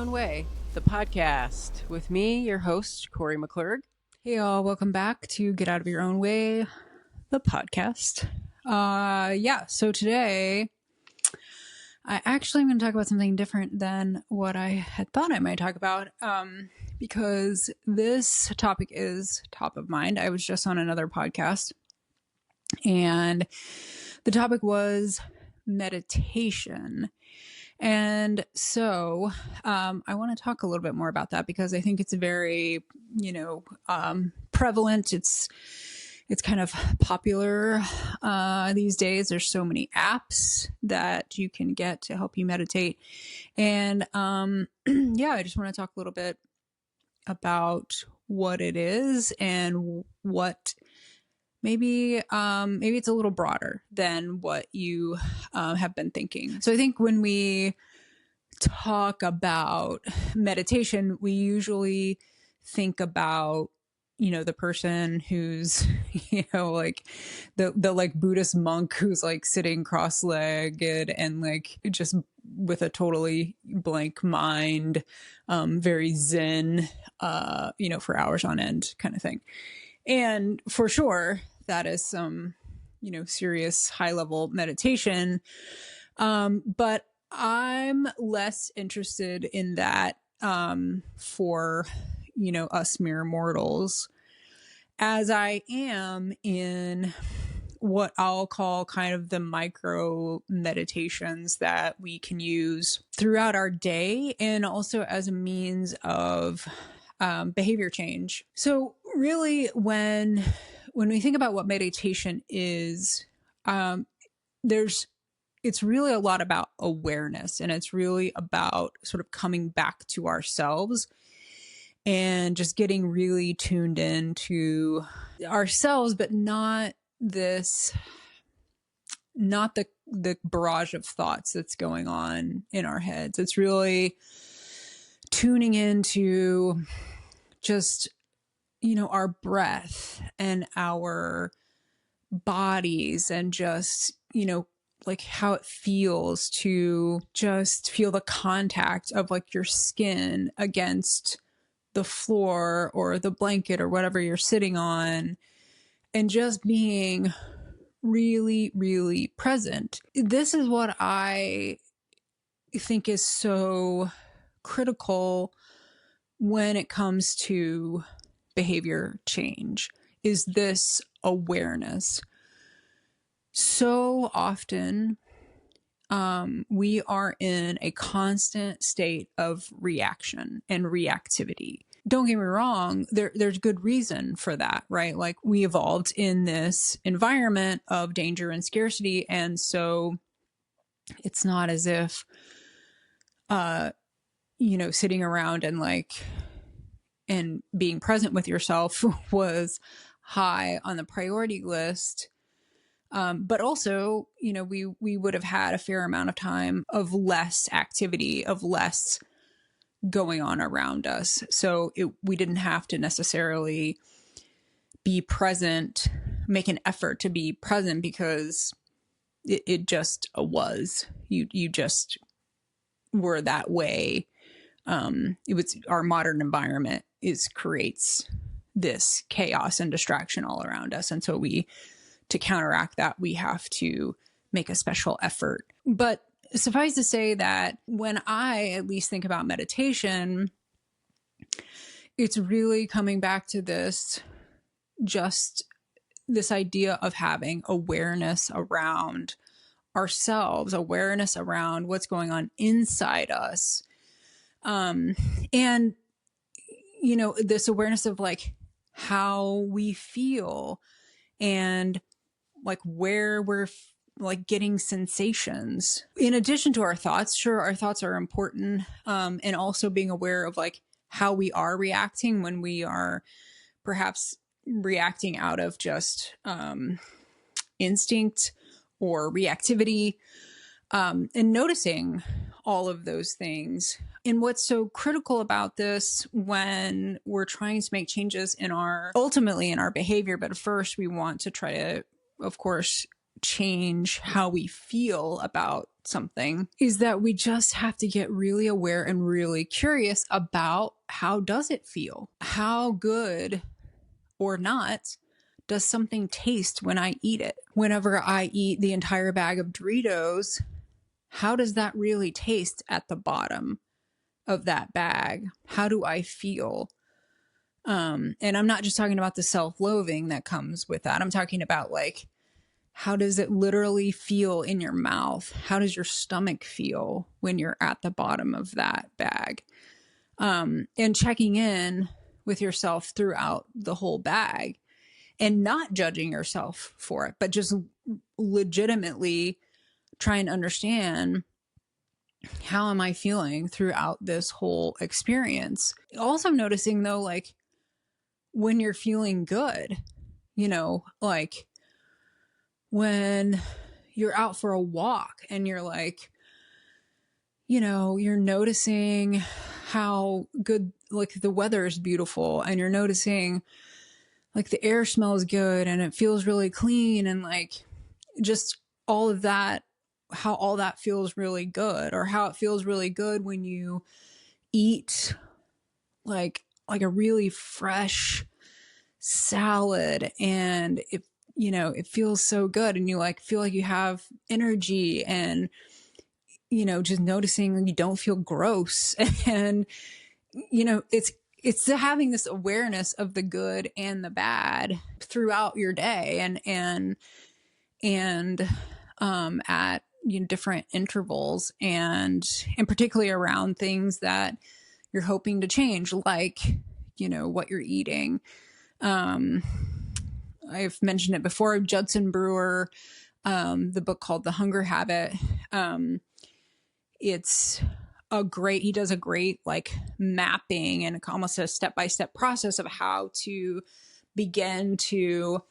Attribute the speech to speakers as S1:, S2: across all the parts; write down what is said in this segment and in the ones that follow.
S1: Own Way, the podcast with me, your host, Kori McClurg.
S2: Hey y'all, welcome back to Get Out of Your Own Way, the podcast. So today I actually am going to talk about something different than what I had thought I might talk about, because this topic is top of mind. I was just on another podcast and the topic was meditation. And so I want to talk a little bit more about that because I think it's very, prevalent. It's kind of popular these days. There's so many apps that you can get to help you meditate. And I just want to talk a little bit about what it is and what maybe it's a little broader than what you have been thinking. So I think when we talk about meditation, we usually think about, the person who's, like the like Buddhist monk who's like sitting cross-legged and like just with a totally blank mind, very zen, for hours on end kind of thing. And for sure, that is some, serious high level meditation. But I'm less interested in that for, us mere mortals, as I am in what I'll call kind of the micro meditations that we can use throughout our day and also as a means of behavior change. So really when we think about what meditation is, it's really a lot about awareness, and it's really about sort of coming back to ourselves and just getting really tuned into ourselves, but not the barrage of thoughts that's going on in our heads. It's really tuning into just, our breath and our bodies and just, like how it feels to just feel the contact of like your skin against the floor or the blanket or whatever you're sitting on, and just being really, really present. This is what I think is so critical when it comes to behavior change, is this awareness. So often, we are in a constant state of reaction and reactivity. Don't get me wrong, there's good reason for that, right? Like we evolved in this environment of danger and scarcity. And so it's not as if, sitting around and being present with yourself was high on the priority list. But also, we would have had a fair amount of time of less activity, of less going on around us. So we didn't have to necessarily be present, make an effort to be present, because it just was. You just were that way. It was our modern environment creates this chaos and distraction all around us. And so to counteract that, we have to make a special effort. But suffice to say that when I at least think about meditation, it's really coming back to this idea of having awareness around ourselves, awareness around what's going on inside us. And, this awareness of like how we feel and like where we're like getting sensations in addition to our thoughts. Sure, our thoughts are important. And also being aware of like how we are reacting when we are perhaps reacting out of just instinct or reactivity, and noticing all of those things. And what's so critical about this when we're trying to make changes ultimately in our behavior, but first we want to try to, of course, change how we feel about something is that we just have to get really aware and really curious about how does it feel? How good or not does something taste when I eat it? Whenever I eat the entire bag of Doritos, how does that really taste at the bottom of that bag? How do I feel? And I'm not just talking about the self-loathing that comes with that. I'm talking about like, how does it literally feel in your mouth? How does your stomach feel when you're at the bottom of that bag? And checking in with yourself throughout the whole bag and not judging yourself for it, but just legitimately try and understand, how am I feeling throughout this whole experience? Also noticing though, like when you're feeling good, like when you're out for a walk and you're like, you're noticing how good, like the weather is beautiful, and you're noticing like the air smells good and it feels really clean, and like just all of that, how all that feels really good, or how it feels really good when you eat like a really fresh salad and it feels so good, and you like feel like you have energy, and just noticing you don't feel gross. And it's having this awareness of the good and the bad throughout your day, and at different intervals, and particularly around things that you're hoping to change, like what you're eating. I've mentioned it before, Judson Brewer, the book called The Hunger Habit. He does a great like mapping and almost a step-by-step process of how to begin to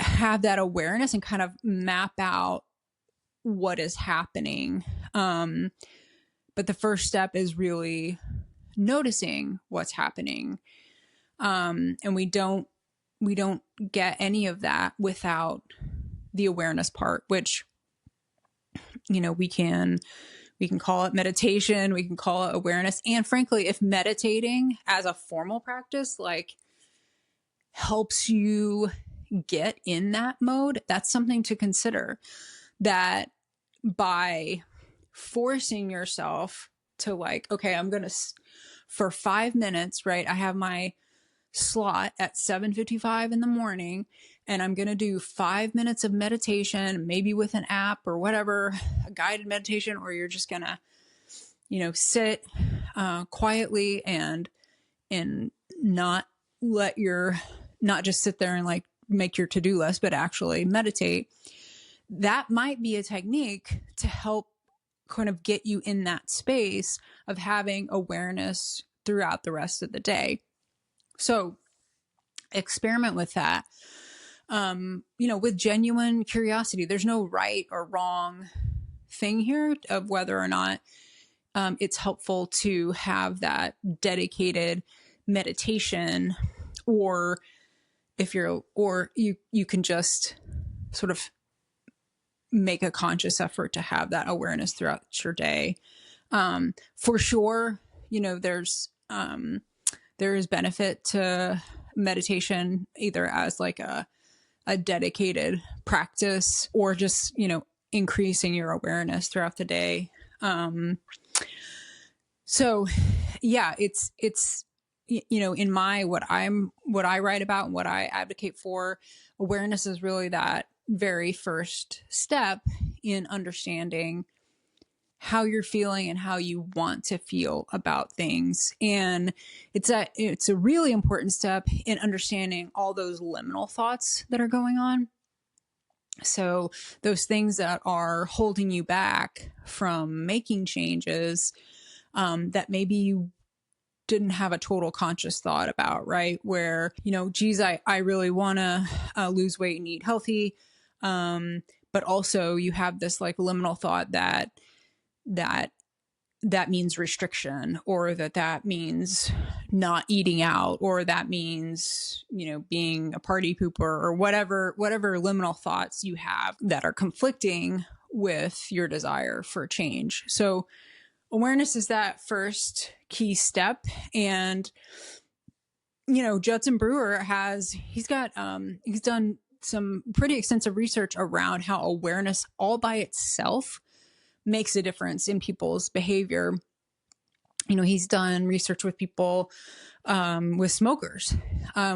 S2: have that awareness and kind of map out what is happening. But the first step is really noticing what's happening. And we don't get any of that without the awareness part, which, we can call it meditation, we can call it awareness. And frankly, if meditating as a formal practice, like helps you get in that mode, that's something to consider. That by forcing yourself to like, okay, I'm going to, for 5 minutes, right? I have my slot at 7:55 in the morning, and I'm going to do 5 minutes of meditation, maybe with an app or whatever, a guided meditation, or you're just going to, sit quietly and not just sit there and like make your to-do list, but actually meditate. That might be a technique to help kind of get you in that space of having awareness throughout the rest of the day. So experiment with that, with genuine curiosity. There's no right or wrong thing here of whether or not it's helpful to have that dedicated meditation, or you can just sort of make a conscious effort to have that awareness throughout your day. For sure, there is benefit to meditation, either as like a dedicated practice, or just, increasing your awareness throughout the day. So yeah, it's, in what I write about and what I advocate for, awareness is really that very first step in understanding how you're feeling and how you want to feel about things. And it's a really important step in understanding all those liminal thoughts that are going on. So those things that are holding you back from making changes, that maybe you didn't have a total conscious thought about, right? Where, geez, I really want to lose weight and eat healthy. But also you have this like liminal thought that that means restriction, or that means not eating out, or that means, being a party pooper, or whatever liminal thoughts you have that are conflicting with your desire for change. So awareness is that first key step. And, Judson Brewer he's done some pretty extensive research around how awareness all by itself makes a difference in people's behavior. He's done research with people, with smokers,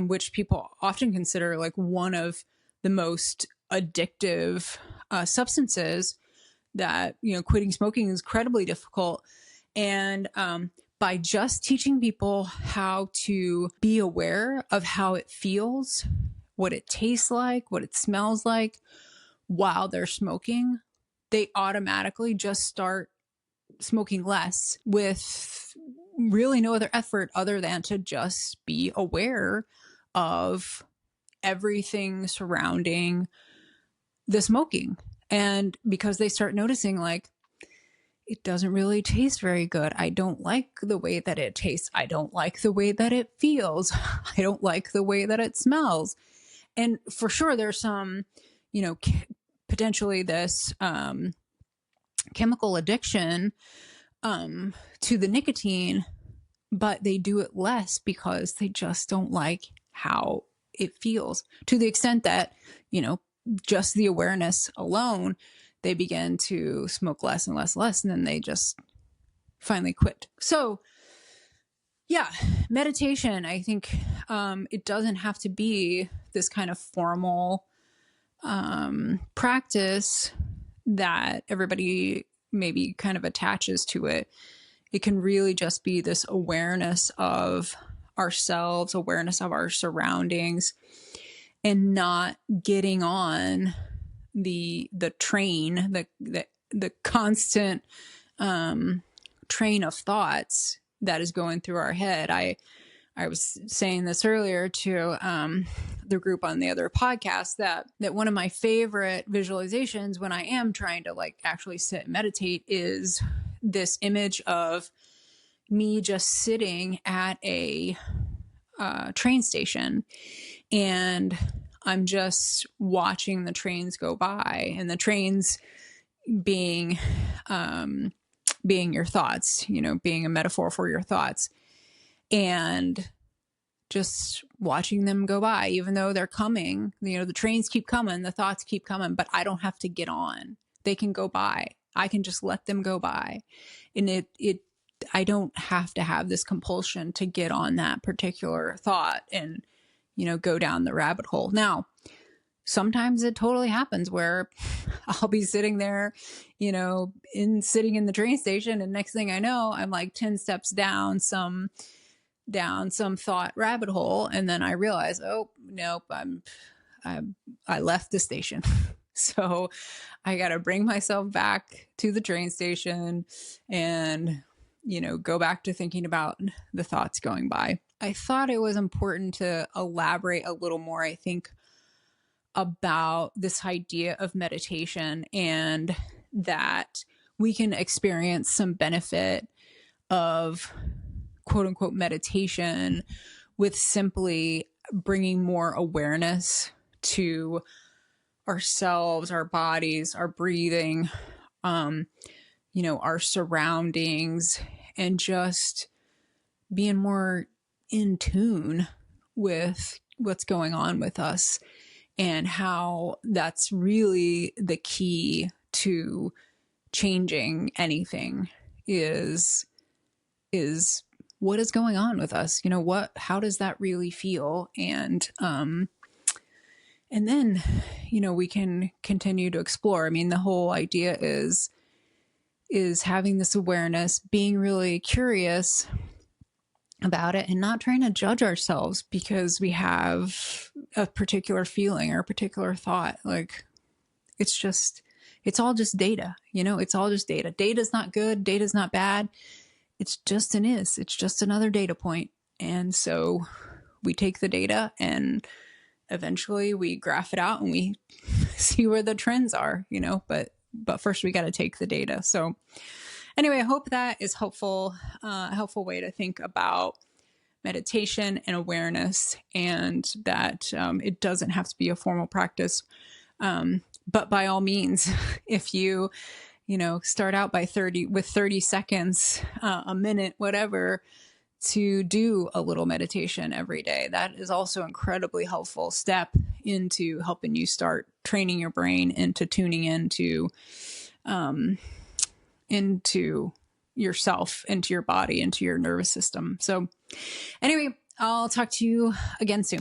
S2: which people often consider like one of the most addictive substances, that, quitting smoking is incredibly difficult. And by just teaching people how to be aware of how it feels, what it tastes like, what it smells like while they're smoking, they automatically just start smoking less with really no other effort other than to just be aware of everything surrounding the smoking. And because they start noticing, like, it doesn't really taste very good. I don't like the way that it tastes. I don't like the way that it feels. I don't like the way that it smells. And for sure, there's some, potentially this chemical addiction to the nicotine, but they do it less because they just don't like how it feels, to the extent that, just the awareness alone, they begin to smoke less and less, and then they just finally quit. So yeah, meditation, I think it doesn't have to be this kind of formal practice that everybody maybe kind of attaches to it. It can really just be this awareness of ourselves, awareness of our surroundings, and not getting on the train, the constant train of thoughts that is going through our head. I was saying this earlier to the group on the other podcast, that one of my favorite visualizations when I am trying to like actually sit and meditate is this image of me just sitting at a train station, and I'm just watching the trains go by, and the trains being your thoughts, being a metaphor for your thoughts, and just watching them go by, even though they're coming, the trains keep coming, the thoughts keep coming, but I don't have to get on. They can go by. I can just let them go by. And I don't have to have this compulsion to get on that particular thought and, go down the rabbit hole. Now, sometimes it totally happens where I'll be sitting there, sitting in the train station, and next thing I know, I'm like 10 steps down some thought rabbit hole, and then I realize, oh nope, I left the station. So I got to bring myself back to the train station and go back to thinking about the thoughts going by. I thought it was important to elaborate a little more, I think, about this idea of meditation, and that we can experience some benefit of quote unquote meditation with simply bringing more awareness to ourselves, our bodies, our breathing, our surroundings, and just being more in tune with what's going on with us, and how that's really the key to changing anything is what is going on with us. How does that really feel? And then, we can continue to explore. I mean, the whole idea is having this awareness, being really curious about it, and not trying to judge ourselves because we have a particular feeling or a particular thought. Like, it's all just data, it's all just data. Data's not good. Data's not bad. It's just it's just another data point. And so we take the data and eventually we graph it out and we see where the trends are, but first we got to take the data. So Anyway, I hope that is helpful, a helpful way to think about meditation and awareness, and that it doesn't have to be a formal practice. But by all means, if you start out by 30 seconds, a minute, whatever, to do a little meditation every day, that is also incredibly helpful step into helping you start training your brain into tuning into yourself, into your body, into your nervous system. So anyway, I'll talk to you again soon.